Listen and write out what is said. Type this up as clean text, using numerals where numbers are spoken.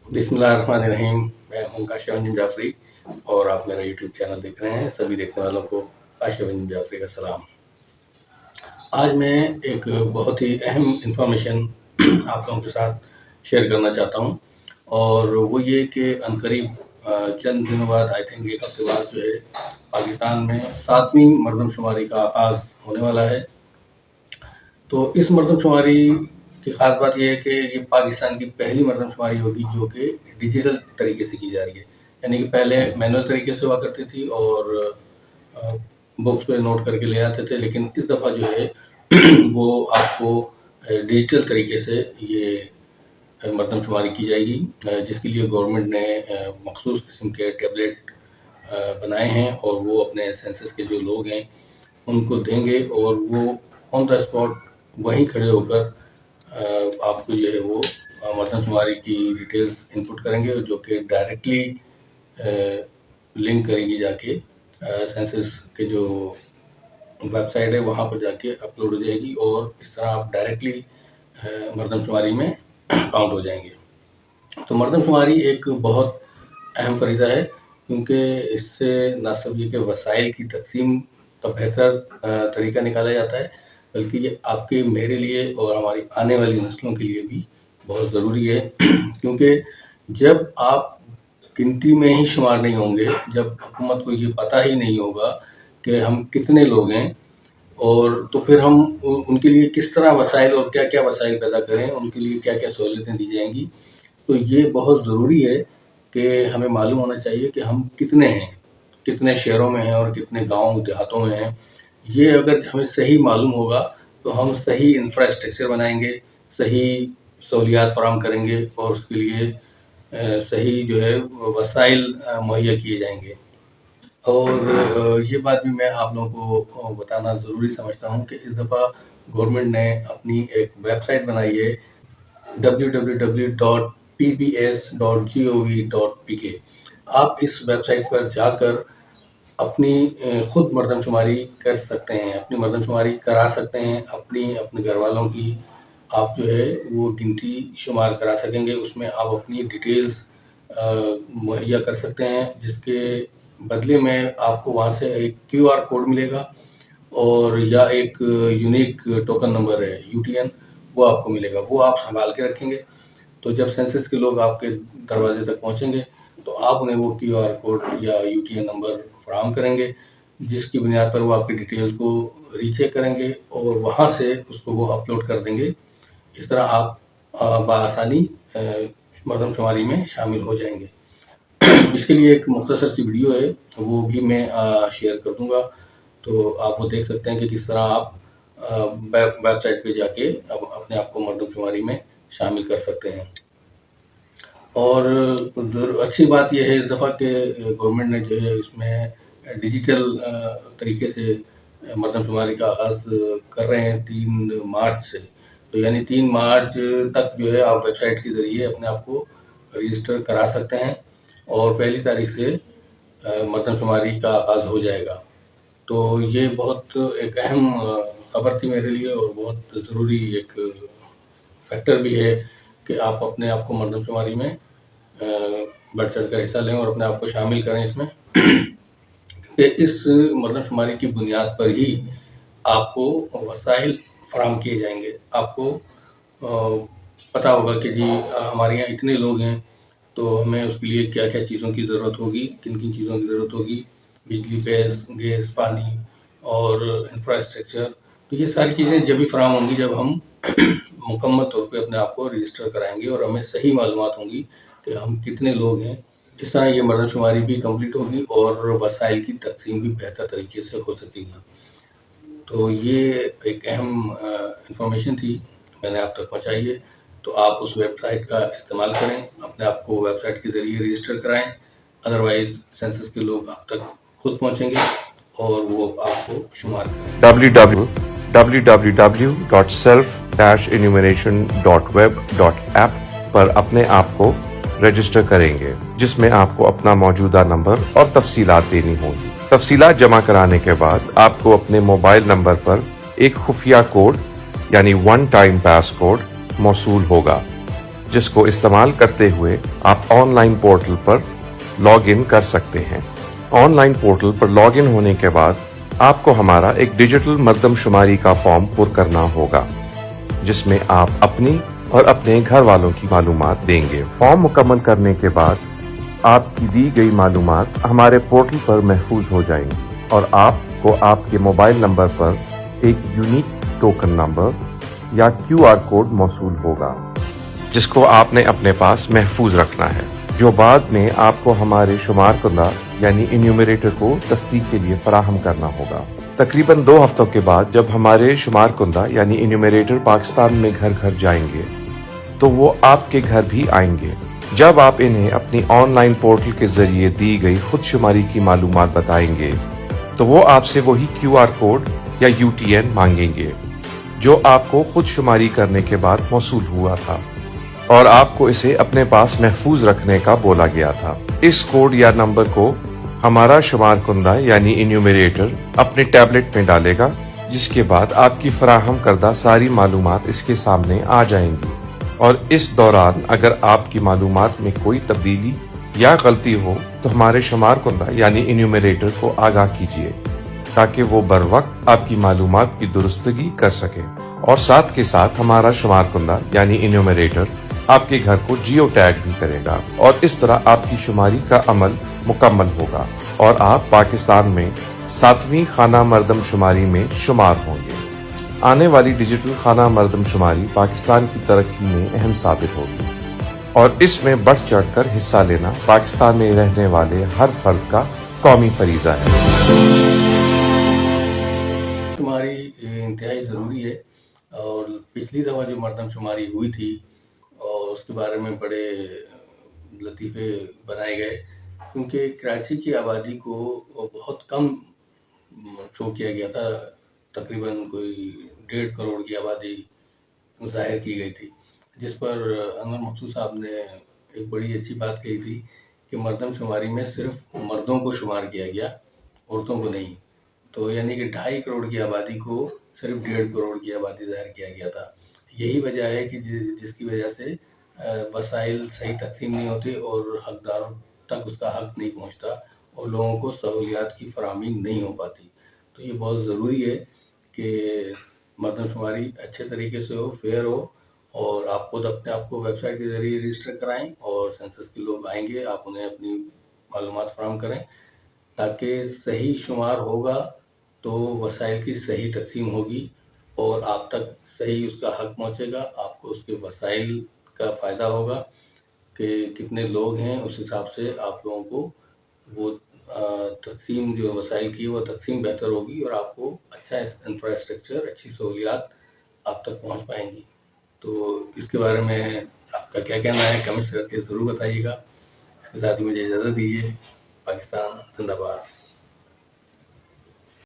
बिस्मिल्लाहिर्रहमानिर्रहीम। मैं हूं काशिफ अंजुम जाफरी और आप मेरा यूट्यूब चैनल देख रहे हैं। सभी देखने वालों को काशिफ अंजुम जाफरी का सलाम। आज मैं एक बहुत ही अहम इंफॉर्मेशन आप लोगों के साथ शेयर करना चाहता हूं, और वो ये कि अनकरीब चंद दिनों बाद, आई थिंक एक हफ्ते बाद जो है, पाकिस्तान में 7वीं मरदमशुमारी का आगाज़ होने वाला है। तो इस मरदमशुमारी की ख़ास बात यह है कि ये पाकिस्तान की पहली मरदमशुमारी होगी जो कि डिजिटल तरीके से की जा रही है। यानी कि पहले मैनुअल तरीके से हुआ करती थी और बुक्स पे नोट करके ले आते थे, लेकिन इस दफ़ा जो है वो आपको डिजिटल तरीके से ये मरदमशुमारी की जाएगी, जिसके लिए गवर्नमेंट ने मखसूस किस्म के टैबलेट बनाए हैं और वो अपने सेंसस के जो लोग हैं उनको देंगे, और वो ऑन द स्पॉट वहीं खड़े होकर आपको जो है वो मरदमशुमारी की डिटेल्स इनपुट करेंगे, जो कि डायरेक्टली लिंक करेगी जाके सेंसस के जो वेबसाइट है वहाँ पर जाके अपलोड हो जाएगी, और इस तरह आप डायरेक्टली मरदमशुमारी में काउंट हो जाएंगे। तो मरदमशुमारी एक बहुत अहम फरीज़ा है, क्योंकि इससे न सिर्फ ये कि वसाइल की तकसीम का बेहतर तरीका निकाला जाता है, बल्कि ये आपके मेरे लिए और हमारी आने वाली नस्लों के लिए भी बहुत ज़रूरी है। क्योंकि जब आप गिनती में ही शुमार नहीं होंगे, जब हुकूमत को ये पता ही नहीं होगा कि हम कितने लोग हैं, और तो फिर हम उनके लिए किस तरह वसाइल और क्या क्या वसाइल पैदा करें, उनके लिए क्या क्या सहूलियतें दी जाएंगी। तो ये बहुत ज़रूरी है कि हमें मालूम होना चाहिए कि हम कितने हैं, कितने शहरों में हैं और कितने गांव देहातों में हैं। ये अगर हमें सही मालूम होगा तो हम सही इंफ्रास्ट्रक्चर बनाएंगे, सही सहूलियात फराहम करेंगे, और उसके लिए सही जो है वसाइल मुहैया किए जाएंगे। और ये बात भी मैं आप लोगों को बताना ज़रूरी समझता हूँ कि इस दफ़ा गवर्नमेंट ने अपनी एक वेबसाइट बनाई है www.pbs.gov.pk। आप इस वेबसाइट पर जाकर अपनी ख़ुद मरदमशुमारी कर सकते हैं, अपनी मरदमशुमारी करा सकते हैं, अपने घर वालों की आप जो है वो गिनती शुमार करा सकेंगे। उसमें आप अपनी डिटेल्स मुहैया कर सकते हैं, जिसके बदले में आपको वहाँ से एक QR कोड मिलेगा, और या एक यूनिक टोकन नंबर है UTN, वो आपको मिलेगा। वो आप संभाल के रखेंगे, तो जब सेंसस के लोग आपके दरवाजे तक पहुँचेंगे तो आप उन्हें वो QR कोड या UTN नंबर फराहम करेंगे, जिसकी बुनियाद पर वो आपकी डिटेल्स को रीचेक करेंगे और वहाँ से उसको वो अपलोड कर देंगे। इस तरह आप बआसानी मरदमशुमारी में शामिल हो जाएंगे। इसके लिए एक मुख्तसर सी वीडियो है, वो भी मैं शेयर कर दूंगा, तो आप वो देख सकते हैं कि किस तरह आप वेबसाइट पे जाके अपने आप को मरदमशुमारी में शामिल कर सकते हैं। और अच्छी बात यह है इस दफ़ा के गवर्नमेंट ने जो है इसमें डिजिटल तरीके से मरदमशुमारी का आगाज़ कर रहे हैं 3 मार्च से। तो यानी 3 मार्च तक जो है आप वेबसाइट के ज़रिए अपने आप को रजिस्टर करा सकते हैं, और 1 तारीख से मरदमशुमारी का आगाज़ हो जाएगा। तो ये बहुत एक अहम ख़बर थी मेरे लिए, और बहुत ज़रूरी एक फैक्टर भी है कि आप अपने आप को मरदमशुमारी में बढ़ चढ़ कर हिस्सा लें और अपने आप को शामिल करें इसमें। क्योंकि इस मरदमशुमारी की बुनियाद पर ही आपको वसाइल फराहम किए जाएंगे। आपको पता होगा कि जी हमारे यहाँ इतने लोग हैं, तो हमें उसके लिए क्या क्या चीज़ों की ज़रूरत होगी, किन किन चीज़ों की ज़रूरत होगी, बिजली, गैस, पानी और इंफ्रास्ट्रक्चर। तो ये सारी चीज़ें जब भी फराहम होंगी जब हम मुकम्मल तौर पे अपने आप को रजिस्टर कराएंगे और हमें सही मालूमात होंगी कि हम कितने लोग हैं। इस तरह ये मरदमशुमारी भी कंप्लीट होगी और वसाइल की तकसीम भी बेहतर तरीके से हो सकेगी। तो ये एक अहम इंफॉर्मेशन थी, मैंने आप तक पहुँचाई है। तो आप उस वेबसाइट का इस्तेमाल करें, अपने आप को वेबसाइट के ज़रिए रजिस्टर कराएं, अदरवाइज़ सेंसस के लोग आप तक खुद पहुँचेंगे और वो आपको शुमार करेंगे। www.self-enumeration.web.app पर अपने आप को रजिस्टर करेंगे, जिसमें आपको अपना मौजूदा नंबर और तफसीलात देनी होगी। तफसीलात जमा कराने के बाद आपको अपने मोबाइल नंबर पर एक खुफिया कोड यानी 1 टाइम पास कोड मौसूल होगा। जिसको इस्तेमाल करते हुए आप ऑनलाइन पोर्टल पर लॉग इन कर सकते हैं। ऑनलाइन पोर्टल पर लॉग इन होने के बाद आपको हमारा एक डिजिटल मर्दमशुमारी का फॉर्म पुर करना होगा, जिसमें आप अपनी और अपने घर वालों की मालूमात देंगे। फॉर्म मुकम्मल करने के बाद आपकी दी गई मालूमात हमारे पोर्टल पर महफूज हो जाएंगी और आपको आपके मोबाइल नंबर पर एक यूनिक टोकन नंबर या QR कोड मौसूल होगा, जिसको आपने अपने पास महफूज रखना है, जो बाद में आपको हमारे शुमार कुंदा यानी इन्यूमरेटर को तस्दीक के लिए फराहम करना होगा। तकरीबन 2 हफ्तों के बाद जब हमारे शुमार कुंदा यानी इन्यूमरेटर पाकिस्तान में घर घर जाएंगे तो वो आपके घर भी आएंगे। जब आप इन्हें अपनी ऑनलाइन पोर्टल के जरिए दी गई खुद शुमारी की मालूमात बताएंगे तो वो आपसे वही QR कोड या UTN मांगेंगे जो आपको खुद शुमारी करने के बाद मौसूल हुआ था और आपको इसे अपने पास महफूज रखने का बोला गया था। इस कोड या नंबर को हमारा शुमार कुंदा यानी इन्यूमरेटर अपने टैबलेट में डालेगा, जिसके बाद आपकी फराहम करदा सारी मालूमात इसके सामने आ जाएंगी और इस दौरान अगर आपकी मालूमात में कोई तब्दीली या गलती हो तो हमारे शुमार कुंदा यानी इन्यूमरेटर को आगाह कीजिए ताकि वो बर वक्त आपकी मालूमात की दुरुस्तगी कर सके। और साथ के साथ हमारा शुमार कुंदा यानी इन्यूमरेटर आपके घर को जियो टैग भी करेगा और इस तरह आपकी शुमारी का अमल मुकम्मल होगा और आप पाकिस्तान में 7वीं खाना मर्दमशुमारी में शुमार होंगे। आने वाली डिजिटल खाना मर्दमशुमारी पाकिस्तान की तरक्की में अहम साबित होगी और इसमें बढ़ चढ़कर हिस्सा लेना पाकिस्तान में रहने वाले हर फर्द का कौमी फरीजा है। शुमारी इंतहाई ज़रूरी है और पिछली दफ़ा जो मर्दमशुमारी हुई थी और उसके बारे में बड़े लतीफ़े बनाए गए, क्योंकि कराची की आबादी को बहुत कम शो किया गया था। तकरीबन कोई 1.5 करोड़ की आबादी ज़ाहिर की गई थी, जिस पर अनवर मकसूद साहब ने एक बड़ी अच्छी बात कही थी कि मर्दमशुमारी में सिर्फ मर्दों को शुमार किया गया, औरतों को नहीं। तो यानी कि 2.5 करोड़ की आबादी को सिर्फ 1.5 करोड़ की आबादी ज़ाहिर किया गया था। यही वजह है कि जिसकी वजह से वसाइल सही तकसीम नहीं होते और हकदारों तक उसका हक नहीं पहुंचता और लोगों को सहूलियात की फराहमी नहीं हो पाती। तो ये बहुत ज़रूरी है कि मर्दमशुमारी अच्छे तरीके से हो, फेयर हो और आप खुद अपने आप को वेबसाइट के ज़रिए रजिस्टर कराएं और सेंसस के लोग आएंगे, आप उन्हें अपनी मालूमात फराहम करें ताकि सही शुमार होगा तो वसाइल की सही तकसीम होगी और आप तक सही उसका हक पहुंचेगा। आपको उसके वसाइल का फ़ायदा होगा कि कितने लोग हैं, उस हिसाब से आप लोगों को वो तकसीम जो वसाइल की वो तकसीम बेहतर होगी और आपको अच्छा इंफ्रास्ट्रक्चर, अच्छी सहूलियात आप तक पहुंच पाएंगी। तो इसके बारे में आपका क्या कहना है, कमेंट्स करके ज़रूर बताइएगा। इसके साथ ही मुझे इजाज़त दीजिए। पाकिस्तान जिंदाबाद।